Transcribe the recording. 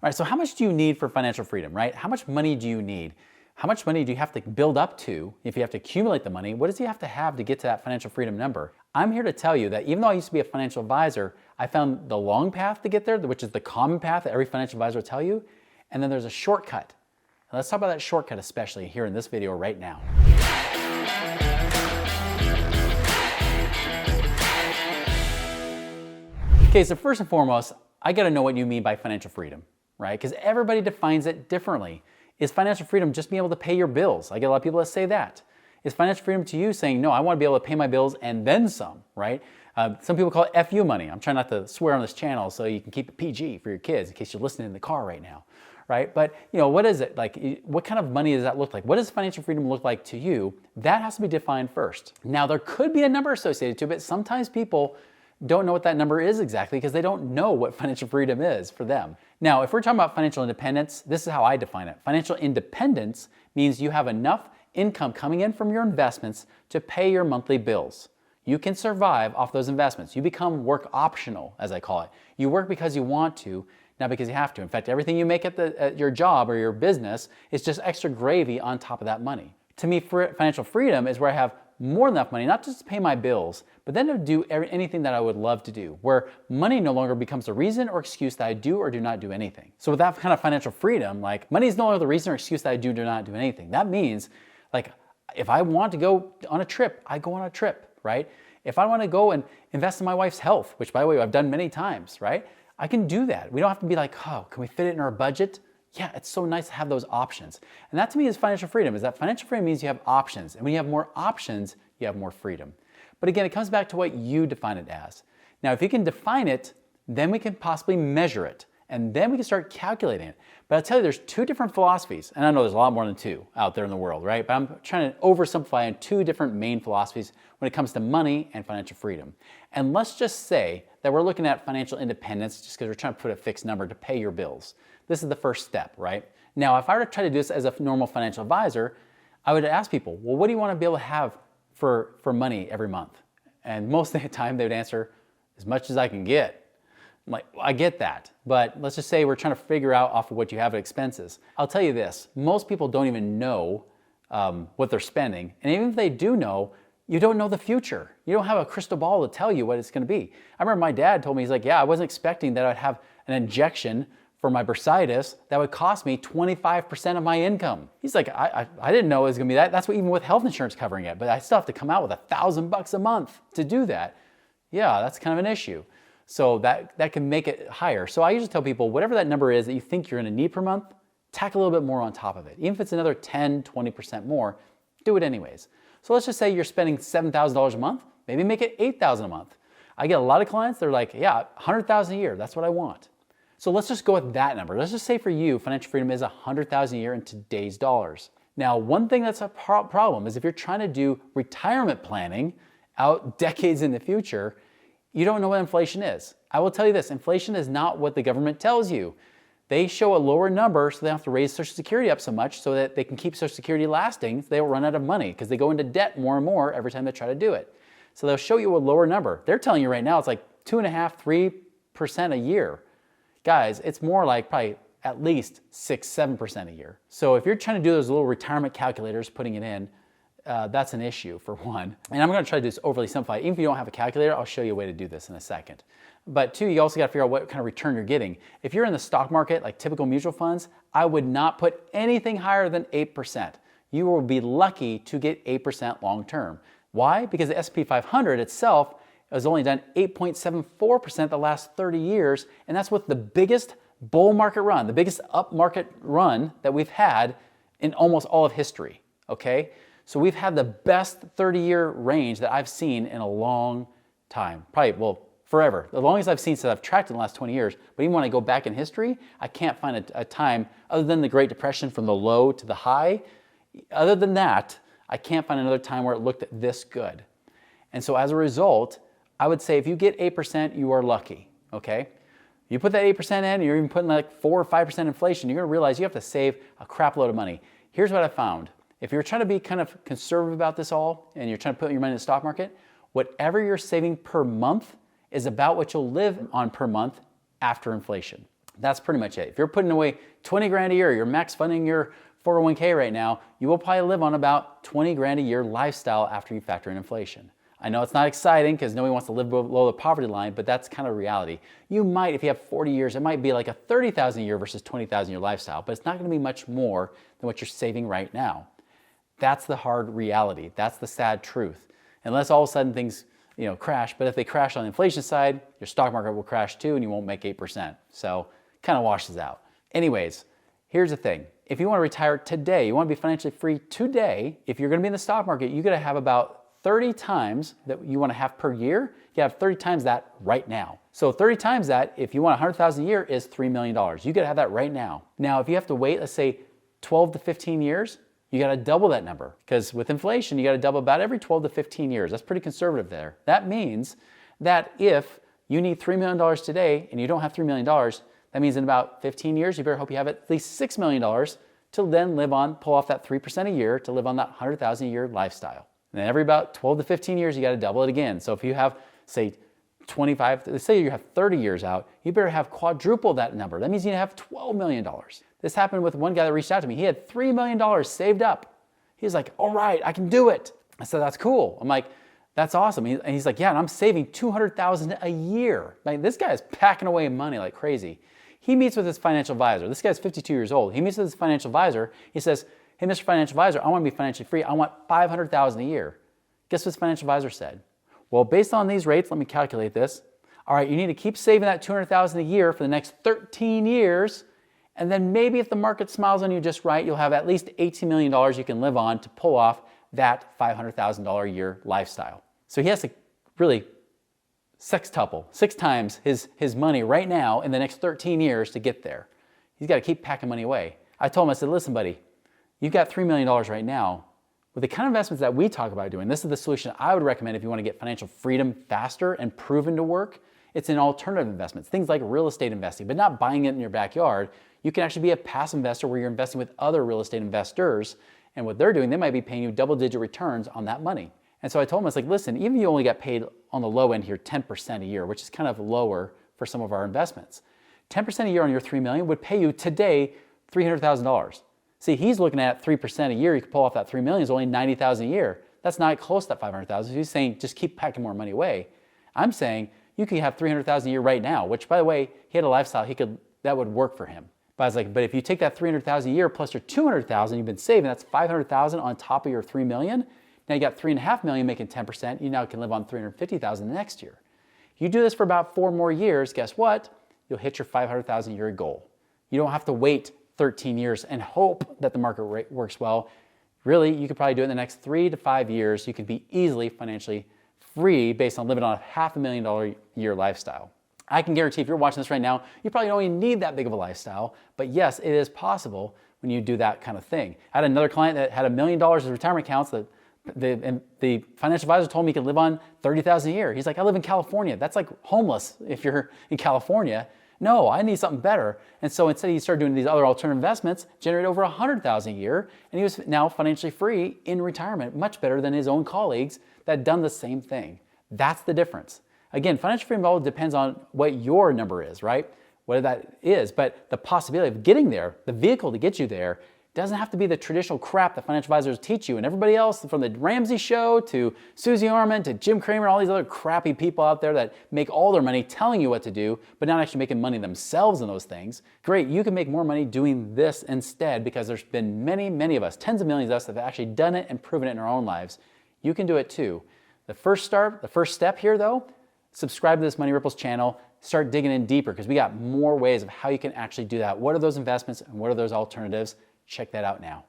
All right, so how much do you need for financial freedom, right? How much money do you need? How much money do you have to build up to if you have to accumulate the money? What does you have to get to that financial freedom number? I'm here to tell you that even though I used to be a financial advisor, I found the long path to get there, which is the common path that every financial advisor will tell you, and then there's a shortcut. And let's talk about that shortcut especially here in this video right now. Okay, so first and foremost, I gotta know what you mean by financial freedom, right? Because everybody defines it differently. Is financial freedom just being able to pay your bills? I get a lot of people that say that. Is financial freedom to you saying, no, I want to be able to pay my bills and then some, right? Some people call it FU money. I'm trying not to swear on this channel so you can keep it PG for your kids in case you're listening in the car right now, right? But what is it? Like, what kind of money does that look like? What does financial freedom look like to you? That has to be defined first. Now, there could be a number associated to it, but sometimes people don't know what that number is exactly because they don't know what financial freedom is for them. Now, if we're talking about financial independence, this is how I define it. Financial independence means you have enough income coming in from your investments to pay your monthly bills. You can survive off those investments. You become work optional, as I call it. You work because you want to, not because you have to. In fact, everything you make at your job or your business is just extra gravy on top of that money. To me, financial freedom is where I have more than enough money, not just to pay my bills, but then to do anything that I would love to do, where money no longer becomes a reason or excuse that I do or do not do anything. So with that kind of financial freedom, like money is no longer the reason or excuse that I do not do anything. That means, like, if I want to go on a trip, I go on a trip, right? If I want to go and invest in my wife's health, which by the way, I've done many times, right? I can do that. We don't have to be like, oh, can we fit it in our budget? Yeah, it's so nice to have those options. And that to me is financial freedom, is that financial freedom means you have options. And when you have more options, you have more freedom. But again, it comes back to what you define it as. Now, if you can define it, then we can possibly measure it. And then we can start calculating it. But I'll tell you, there's two different philosophies. And I know there's a lot more than two out there in the world, right? But I'm trying to oversimplify in two different main philosophies when it comes to money and financial freedom. And let's just say that we're looking at financial independence just because we're trying to put a fixed number to pay your bills. This is the first step, right? Now, if I were to try to do this as a normal financial advisor, I would ask people, well, what do you want to be able to have for money every month? And most of the time they would answer, as much as I can get. I'm like, well, I get that, but let's just say we're trying to figure out off of what you have at expenses. I'll tell you this, most people don't even know what they're spending. And even if they do know, you don't know the future. You don't have a crystal ball to tell you what it's gonna be. I remember my dad told me, he's like, yeah, I wasn't expecting that I'd have an injection for my bursitis that would cost me 25% of my income. He's like, I didn't know it was gonna be that. That's what, even with health insurance covering it, but I still have to come out with $1,000 a month to do that. Yeah, that's kind of an issue. So that can make it higher. So I usually tell people, whatever that number is that you think you're gonna need per month, tack a little bit more on top of it. Even if it's another 10, 20% more, do it anyways. So let's just say you're spending $7,000 a month, maybe make it $8,000 a month. I get a lot of clients, they're like, yeah, $100,000 a year, that's what I want. So let's just go with that number. Let's just say for you, financial freedom is $100,000 a year in today's dollars. Now, one thing that's a problem is if you're trying to do retirement planning out decades in the future, you don't know what inflation is. I will tell you this, inflation is not what the government tells you. They show a lower number so they don't have to raise Social Security up so much so that they can keep Social Security lasting so they don't run out of money because they go into debt more and more every time they try to do it. So they'll show you a lower number. They're telling you right now it's like 2.5%, 3% a year. Guys, it's more like probably at least 6%, 7% a year. So if you're trying to do those little retirement calculators, putting it in, that's an issue for one. And I'm gonna try to do this overly simplified. Even if you don't have a calculator, I'll show you a way to do this in a second. But two, you also gotta figure out what kind of return you're getting. If you're in the stock market, like typical mutual funds, I would not put anything higher than 8%. You will be lucky to get 8% long term. Why? Because the S&P 500 itself has only done 8.74% the last 30 years, and that's with the biggest bull market run, the biggest up market run that we've had in almost all of history, okay? So we've had the best 30-year range that I've seen in a long time, probably, well, forever. The longest I've seen since I've tracked in the last 20 years, but even when I go back in history, I can't find a time other than the Great Depression from the low to the high. Other than that, I can't find another time where it looked this good. And so as a result, I would say if you get 8%, you are lucky, okay? You put that 8% in, you're even putting like 4 or 5% inflation, you're gonna realize you have to save a crap load of money. Here's what I found. If you're trying to be kind of conservative about this all, and you're trying to put your money in the stock market, whatever you're saving per month is about what you'll live on per month after inflation. That's pretty much it. If you're putting away 20 grand a year, you're max funding your 401k right now, you will probably live on about 20 grand a year lifestyle after you factor in inflation. I know it's not exciting because nobody wants to live below the poverty line, but that's kind of reality. You might, if you have 40 years, it might be like a 30,000 a year versus 20,000 a year lifestyle, but it's not going to be much more than what you're saving right now. That's the hard reality. That's the sad truth. Unless all of a sudden things, crash, but if they crash on the inflation side, your stock market will crash too and you won't make 8%. So kind of washes out. Anyways, here's the thing. If you want to retire today, you want to be financially free today, if you're going to be in the stock market, you got to have about 30 times that you want to have per year. You have 30 times that right now. So 30 times that, if you want 100,000 a year, is $3 million. You got to have that right now. Now, if you have to wait, let's say 12 to 15 years, you got to double that number, because with inflation, you got to double about every 12 to 15 years. That's pretty conservative there. That means that if you need $3 million today and you don't have $3 million, that means in about 15 years, you better hope you have at least $6 million to then pull off that 3% a year to live on that 100,000 a year lifestyle. And then every about 12 to 15 years, you got to double it again. So if you have, say, 25, let's say you have 30 years out, you better have quadruple that number. That means you have $12 million. This happened with one guy that reached out to me. He had $3 million saved up. He was like, all right, I can do it. I said, that's cool. I'm like, that's awesome. And he's like, yeah, and I'm saving $200,000 a year. Like, this guy is packing away money like crazy. He meets with his financial advisor. This guy's 52 years old. He meets with his financial advisor. He says, hey, Mr. Financial Advisor, I want to be financially free. I want $500,000 a year. Guess what his financial advisor said? Well, based on these rates, let me calculate this. All right, you need to keep saving that $200,000 a year for the next 13 years. And then maybe if the market smiles on you just right, you'll have at least $18 million you can live on to pull off that $500,000 a year lifestyle. So he has to really sextuple, 6 times his money right now in the next 13 years to get there. He's got to keep packing money away. I told him, I said, listen, buddy, you've got $3 million right now. With the kind of investments that we talk about doing, this is the solution I would recommend if you want to get financial freedom faster and proven to work. It's in alternative investments, things like real estate investing, but not buying it in your backyard. You can actually be a passive investor where you're investing with other real estate investors, and what they're doing, they might be paying you double-digit returns on that money. And so I told him, I was like, listen, even if you only got paid on the low end here 10% a year, which is kind of lower for some of our investments, 10% a year on your $3 million would pay you today $300,000. See, he's looking at 3% a year. You could pull off that $3 million is only $90,000 a year. That's not close to that $500,000. So he's saying just keep packing more money away. I'm saying you could have $300,000 a year right now, which, by the way, he had a lifestyle that would work for him. But I was like, but if you take that $300,000 a year plus your $200,000 you've been saving, that's $500,000 on top of your $3 million. Now you got $3.5 million making 10%. You now can live on $350,000 next year. If you do this for about 4 more years, guess what? You'll hit your $500,000 a year goal. You don't have to wait 13 years and hope that the market works well. Really, you could probably do it in the next 3 to 5 years. You could be easily financially free based on living on a $500,000 a year lifestyle. I can guarantee if you're watching this right now, you probably don't even need that big of a lifestyle, but yes, it is possible when you do that kind of thing. I had another client that had $1 million in retirement accounts that the financial advisor told me he could live on $30,000 a year. He's like, I live in California. That's like homeless if you're in California. No, I need something better. And so instead he started doing these other alternative investments, generated over $100,000 a year, and he was now financially free in retirement, much better than his own colleagues that had done the same thing. That's the difference. Again, financial freedom all depends on what your number is, right? What that is, but the possibility of getting there, the vehicle to get you there, doesn't have to be the traditional crap that financial advisors teach you and everybody else, from the Ramsey Show to Susie Orman to Jim Cramer, all these other crappy people out there that make all their money telling you what to do, but not actually making money themselves in those things. Great, you can make more money doing this instead, because there's been many, many of us, tens of millions of us that have actually done it and proven it in our own lives. You can do it too. The first step here though, subscribe to this Money Ripples channel, start digging in deeper, because we got more ways of how you can actually do that. What are those investments and what are those alternatives? Check that out now.